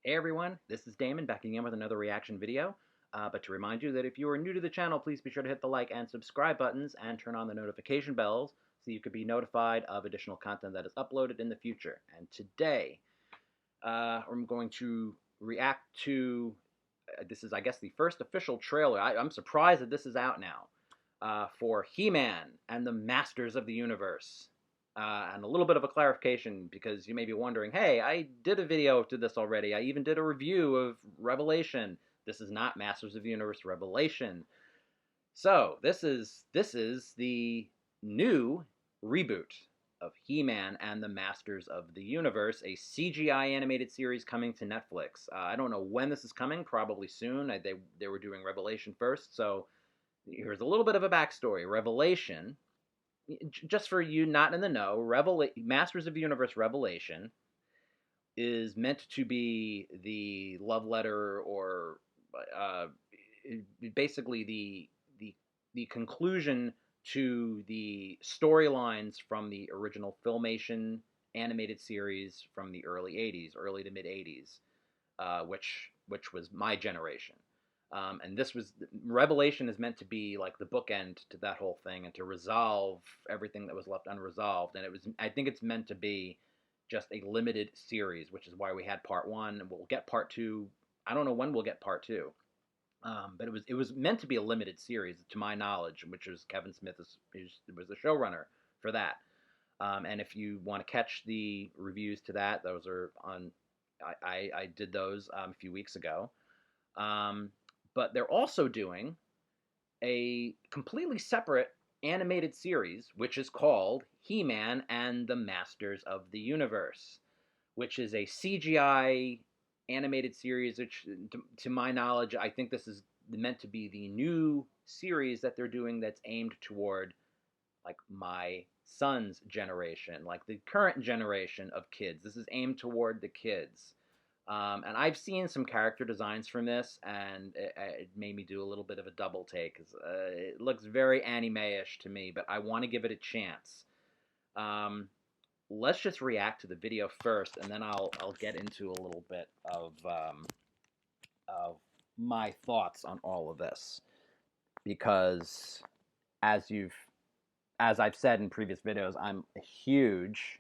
Hey everyone, this is Damon back again with another reaction video. But to remind you that if you are new to the channel, please be sure to hit the like and subscribe buttons and turn on the notification bells so you could be notified of additional content that is uploaded in the future. And today, I'm going to react to, this is I guess the first official trailer, I'm surprised that this is out now, for He-Man and the Masters of the Universe. And a little bit of a clarification, because you may be wondering, hey, I did a video to this already. I even did a review of Revelation. This is not Masters of the Universe Revelation. So this is the new reboot of He-Man and the Masters of the Universe, a CGI animated series coming to Netflix. I don't know when this is coming, probably soon. They were doing Revelation first, so here's a little bit of a backstory. Revelation, just for you not in the know, Masters of the Universe Revelation is meant to be the love letter, or basically the conclusion to the storylines from the original Filmation animated series from the early 80s, early to mid 80s, which was my generation. And Revelation is meant to be like the bookend to that whole thing and to resolve everything that was left unresolved. And I think it's meant to be just a limited series, which is why we had part 1, and we'll get part 2. I don't know when we'll get part 2. But it was meant to be a limited series, to my knowledge, which was Kevin Smith was the showrunner for that. And if you want to catch the reviews to that, those are on. I did those a few weeks ago. But they're also doing a completely separate animated series, which is called He-Man and the Masters of the Universe, which is a CGI animated series, which, to my knowledge, I think this is meant to be the new series that they're doing that's aimed toward, like, my son's generation, like the current generation of kids. This is aimed toward the kids. And I've seen some character designs from this, and it made me do a little bit of a double take, because it looks very anime-ish to me, but I want to give it a chance. Let's just react to the video first, and then I'll get into a little bit of my thoughts on all of this, because as I've said in previous videos, I'm a huge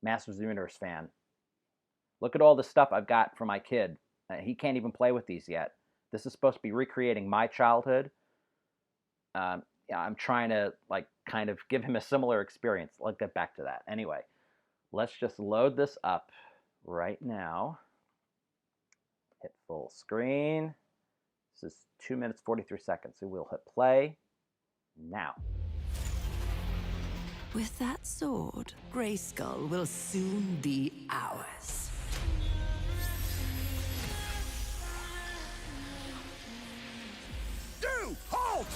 Masters of the Universe fan. Look at all the stuff I've got for my kid. He can't even play with these yet. This is supposed to be recreating my childhood. Yeah, I'm trying to, like, kind of give him a similar experience. Let's get back to that. Anyway, let's just load this up right now. Hit full screen. This is 2 minutes 43 seconds. So we'll hit play now. With that sword, Grayskull will soon be ours. Halt!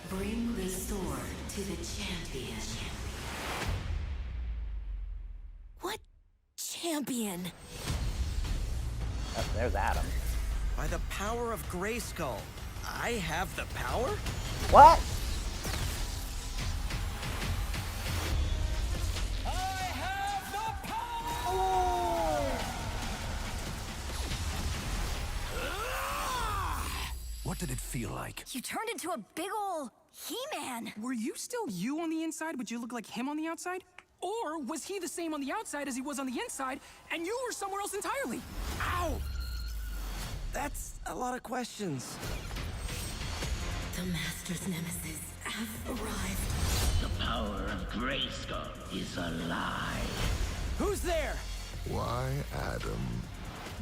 Bring the sword to the champion. What champion? Oh, there's Adam. By the power of Grayskull, I have the power? What? I have the power! What did it feel like? You turned into a big ol' He-Man. Were you still you on the inside, but you look like him on the outside? Or was he the same on the outside as he was on the inside, and you were somewhere else entirely? Ow! That's a lot of questions. The Master's nemesis have arrived. The power of Grayskull is alive. Who's there? Why, Adam?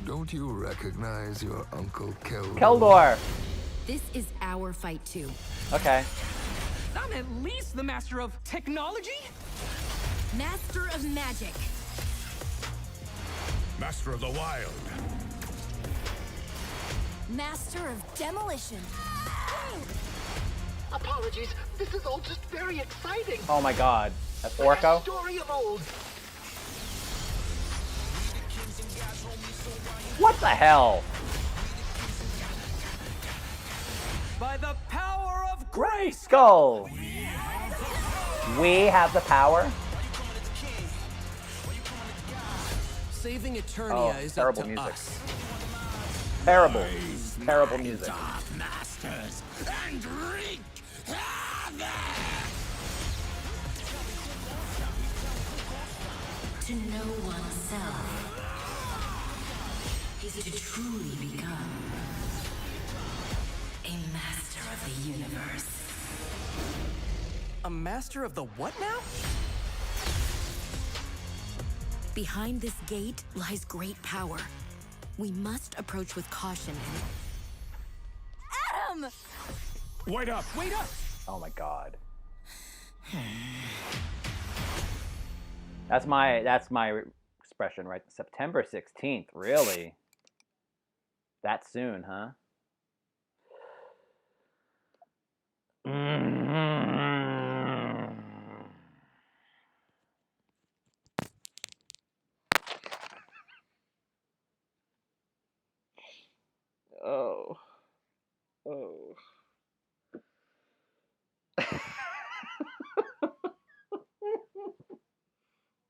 Don't you recognize your Uncle Keldor? Keldor! This is our fight too. Okay. I'm at least the master of technology? Master of magic. Master of the Wild. Master of demolition. Apologies, this is all just very exciting. Oh my god. That's Like a Orko? story of old. What the hell? By the power of Grayskull! We have the power? Saving Eternia is up terrible to music. us. Terrible. Terrible music. Masters and wreak havoc! To know oneself is to truly become a master of the universe. A master of the what now? Behind this gate lies great power. We must approach with caution and... Adam! Wait up! Wait up! Oh my god. That's my expression, right? September 16th, really? That soon, huh? Oh. Oh.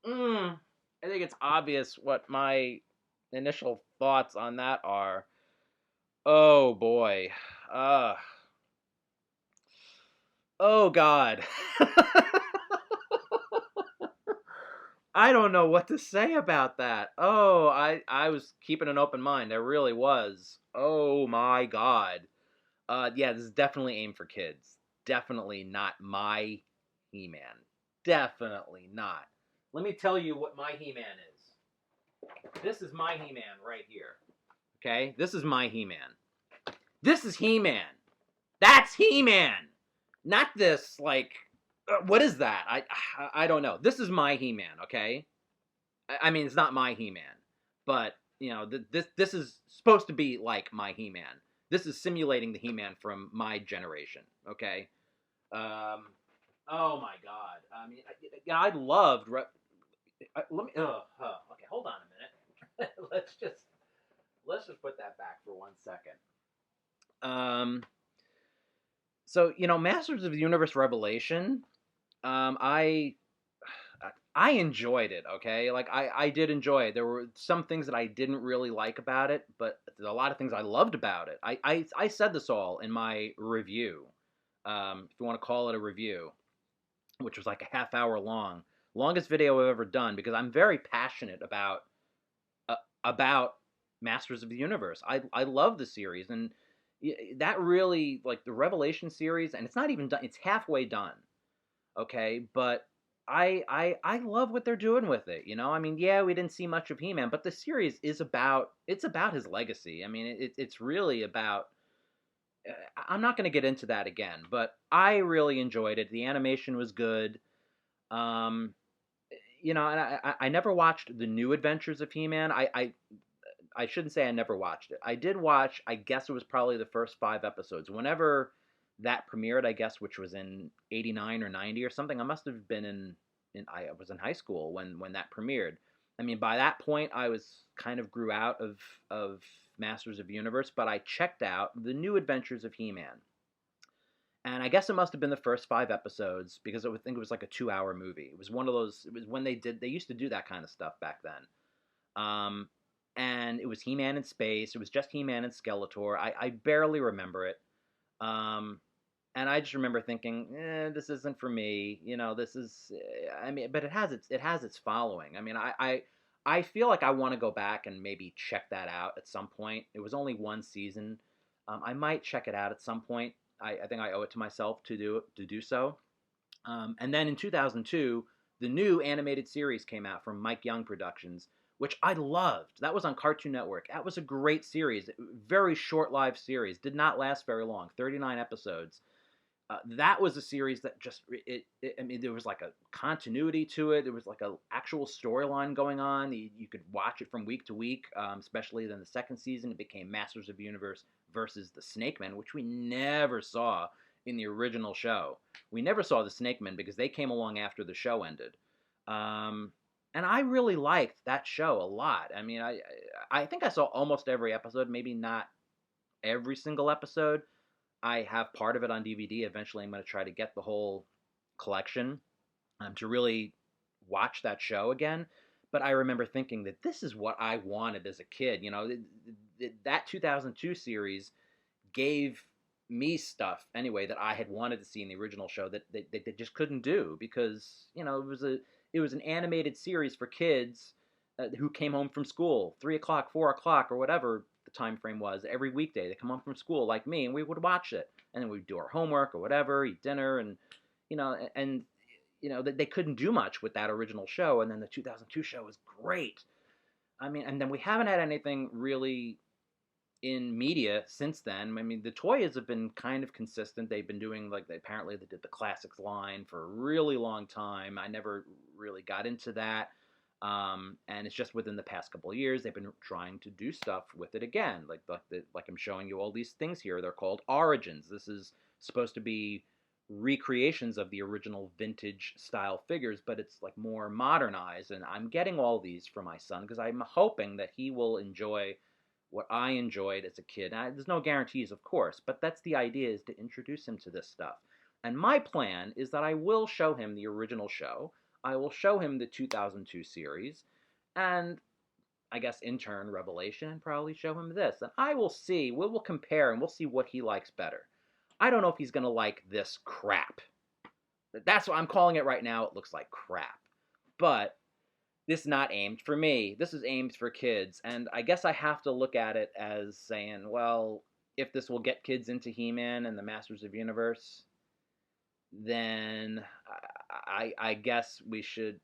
I think it's obvious what my initial thoughts on that are. Oh boy. Oh god. I don't know what to say about that. Oh, I was keeping an open mind. I really was. Oh my god. Yeah, this is definitely aimed for kids. Definitely not my He-Man. Definitely not. Let me tell you what my He-Man is. This is my He-Man right here. Okay? This is my He-Man. This is He-Man. That's He-Man. Not this, like, what is that? I don't know. This is my He-Man, okay? I mean, it's not my He-Man. But, you know, this is supposed to be like my He-Man. This is simulating the He-Man from my generation, okay? Oh my god. I mean, I loved... let me... okay, hold on a minute. let's just put that back for 1 second. So, you know, Masters of the Universe Revelation, I enjoyed it, okay? Like, I did enjoy it. There were some things that I didn't really like about it, but there's a lot of things I loved about it. I said this all in my review, if you want to call it a review, which was like a half hour long. Longest video I've ever done, because I'm very passionate about Masters of the Universe. I love the series, and that really, like, the Revelation series, and it's not even done, it's halfway done, okay? But I love what they're doing with it, you know? I mean, yeah, we didn't see much of He-Man, but the series is about his legacy. I mean, it's really about... I'm not going to get into that again, but I really enjoyed it. The animation was good. You know, and I never watched the New Adventures of He-Man. I shouldn't say I never watched it. I did watch, I guess it was probably the first 5 episodes. Whenever that premiered, I guess, which was in 89 or 90 or something, I must have been I was in high school when that premiered. I mean, by that point, I was kind of grew out of Masters of the Universe, but I checked out the New Adventures of He-Man. And I guess it must have been the first 5 episodes, because I would think it was like a 2-hour movie. It was one of those, it was when they used to do that kind of stuff back then. And it was He-Man in space. It was just He-Man and Skeletor. I barely remember it. And I just remember thinking, this isn't for me. You know, this is, I mean, but it has its following. I mean, I feel like I want to go back and maybe check that out at some point. It was only 1 season. I might check it out at some point. I think I owe it to myself to do so. And then in 2002, the new animated series came out from Mike Young Productions, which I loved. That was on Cartoon Network. That was a great series. Very short-lived series. Did not last very long. 39 episodes. That was a series that just, I mean, there was like a continuity to it. There was like a actual storyline going on. You could watch it from week to week, especially then the second season. It became Masters of the Universe versus the Snake Men, which we never saw in the original show. We never saw the Snake Men because they came along after the show ended. And I really liked that show a lot. I mean, I think I saw almost every episode, maybe not every single episode. I have part of it on DVD. Eventually, I'm going to try to get the whole collection to really watch that show again. But I remember thinking that this is what I wanted as a kid. That 2002 series gave me stuff anyway that I had wanted to see in the original show that they just couldn't do because it was an animated series for kids who came home from school 3 o'clock, 4 o'clock, or whatever the time frame was every weekday. They come home from school like me, and we would watch it, and then we'd do our homework or whatever, eat dinner, and they couldn't do much with that original show. And then the 2002 show was great. I mean, and then we haven't had anything really in media since then. I mean, the Toyas have been kind of consistent. They've been doing apparently they did the classics line for a really long time. I never really got into that. And it's just within the past couple of years they've been trying to do stuff with it again. Like I'm showing you all these things here. They're called Origins. This is supposed to be recreations of the original vintage style figures, but it's like more modernized. And I'm getting all these for my son because I'm hoping that he will enjoy what I enjoyed as a kid. Now, there's no guarantees, of course, but that's the idea, is to introduce him to this stuff. And my plan is that I will show him the original show. I will show him the 2002 series, and I guess in turn Revelation, and probably show him this. And I will see, we will compare, and we'll see what he likes better. I don't know if he's going to like this crap. That's what I'm calling it right now. It looks like crap. But this is not aimed for me. This is aimed for kids. And I guess I have to look at it as saying, well, if this will get kids into He-Man and the Masters of the Universe, then I guess we should,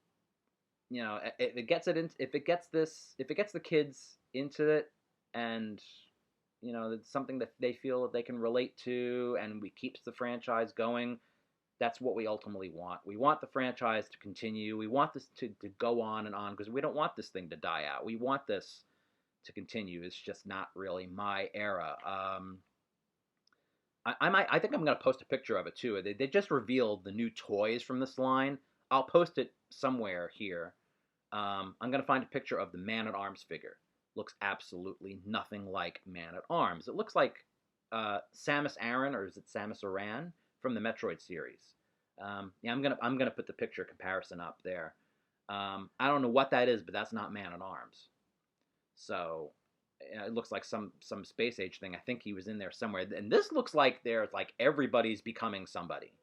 if it gets the kids into it, and it's something that they feel that they can relate to, and we keeps the franchise going. That's what we ultimately want. We want the franchise to continue. We want this to go on and on, because we don't want this thing to die out. We want this to continue. It's just not really my era. I think I'm going to post a picture of it too. They just revealed the new toys from this line. I'll post it somewhere here. I'm going to find a picture of the Man-at-Arms figure. Looks absolutely nothing like Man-at-Arms. It looks like Samus Aran, or is it Samus Aran, from the Metroid series. Yeah, I'm gonna put the picture comparison up there. I don't know what that is, but that's not Man-at-Arms. So it looks like some space age thing. I think he was in there somewhere. And this looks like there's like everybody's becoming somebody.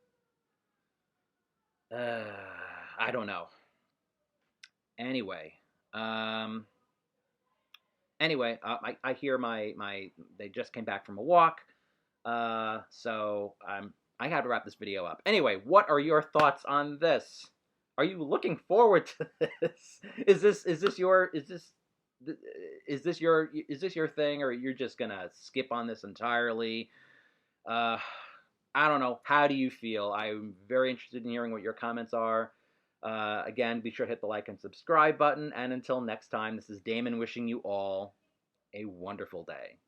I don't know. Anyway, I hear my they just came back from a walk. So I got to wrap this video up. Anyway, what are your thoughts on this? Are you looking forward to this? Is this your thing, or you're just gonna skip on this entirely? I don't know. How do you feel? I'm very interested in hearing what your comments are. Again, be sure to hit the like and subscribe button. And until next time, this is Damon wishing you all a wonderful day.